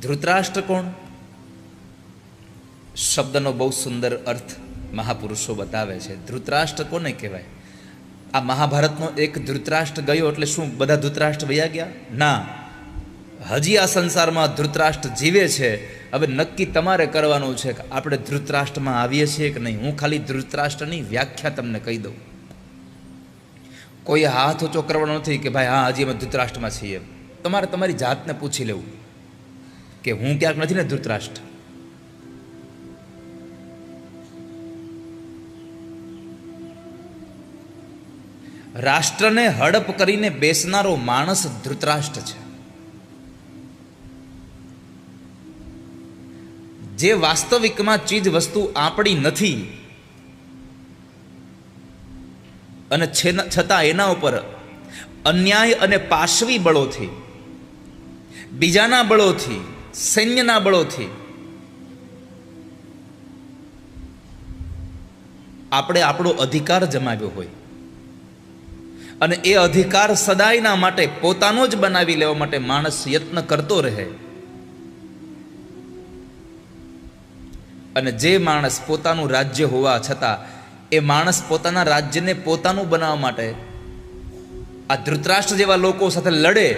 ધૃતરાષ્ટ્ર કોણ? શબ્દનો બહુ સુંદર અર્થ મહાપુરુષો બતાવે છે. ધૃતરાષ્ટ્ર કોને કહેવાય? આ મહાભારતનો એક ધૃતરાષ્ટ્ર ગયો એટલે શું બધા ધૃતરાષ્ટ્ર વયા ગયા? ના, હજી આ સંસારમાં ધૃતરાષ્ટ્ર જીવે છે. હવે નક્કી તમારે કરવાનું છે કે આપણે ધૃતરાષ્ટ્રમાં આવીએ છીએ કે નહીં. હું ખાલી ધૃતરાષ્ટ્રની વ્યાખ્યા તમને કહી દઉં. કોઈ હાથ ઊંચો કરવાનો નથી કે ભાઈ હા હજી અમે ધૃતરાષ્ટ્રમાં છીએ. તમારે તમારી જાતને પૂછી લેવું કે હું ક્યાંક નથી ને ધૃતરાષ્ટ્ર. રાષ્ટ્રને હડપ કરીને બેસનારો માણસ ધૃતરાષ્ટ્ર છે. જે વાસ્તવિકમાં ચીજ વસ્તુ આપણી નથી અને છતાં એના ઉપર અન્યાય અને પાશવી બળોથી, બીજાના બળોથી, સૈન્યના બળોથી આપણે આપણો અધિકાર જમાવ્યો હોય અને એ અધિકાર સદાયના માટે પોતાનો જ બનાવી લેવા માટે માણસ યત્ન કરતો રહે, અને જે માણસ પોતાનું રાજ્ય હોવા છતાં એ માણસ પોતાના રાજ્યને પોતાનું બનાવવા માટે આ ધૃતરાષ્ટ્ર જેવા લોકો સાથે લડે,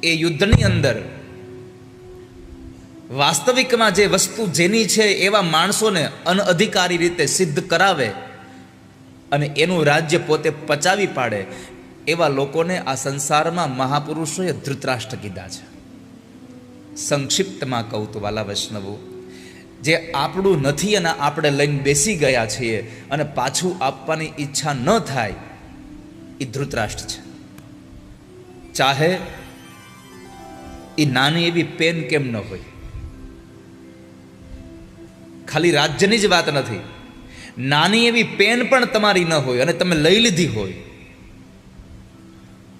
એ યુદ્ધની અંદર વાસ્તવિકમાં જે વસ્તુ જેની છે એવા માણસોને અનઅધિકારી રીતે સિદ્ધ કરાવે અને એનું રાજ્ય પોતે પચાવી પાડે, એવા લોકોને આ સંસારમાં મહાપુરુષોએ ધૃતરાષ્ટ્ર કીધા છે. સંક્ષિપ્તમાં કહું તો વાલા વૈષ્ણવો, જે આપણું નથી અને આપણે લઈને બેસી ગયા છીએ અને પાછું આપવાની ઈચ્છા ન થાય, એ ધૃતરાષ્ટ્ર છે. ચાહે એ નાની એવી પેન કેમ ન હોય. ખાલી રાજ્યની જ વાત નથી, નાની એવી પેન પણ તમારી ન હોય અને તમે લઈ લીધી હોય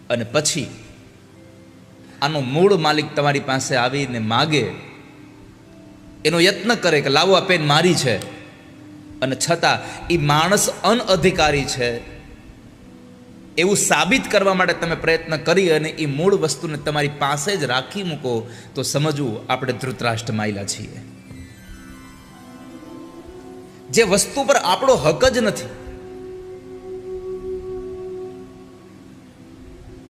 અને પછી આનો મૂળ માલિક તમારી પાસે આવીને માગે, એનો યત્ન કરે કે લાવો આ પેન મારી છે, અને છતાં એ માણસ અનઅધિકારી છે એવું સાબિત કરવા માટે તમે પ્રયત્ન કરી અને એ મૂળ વસ્તુને તમારી પાસે જ રાખી મૂકો, તો સમજવું આપણે ધૃતરાષ્ટ્ર માયલા છીએ. જે વસ્તુ પર આપણો હક જ નથી,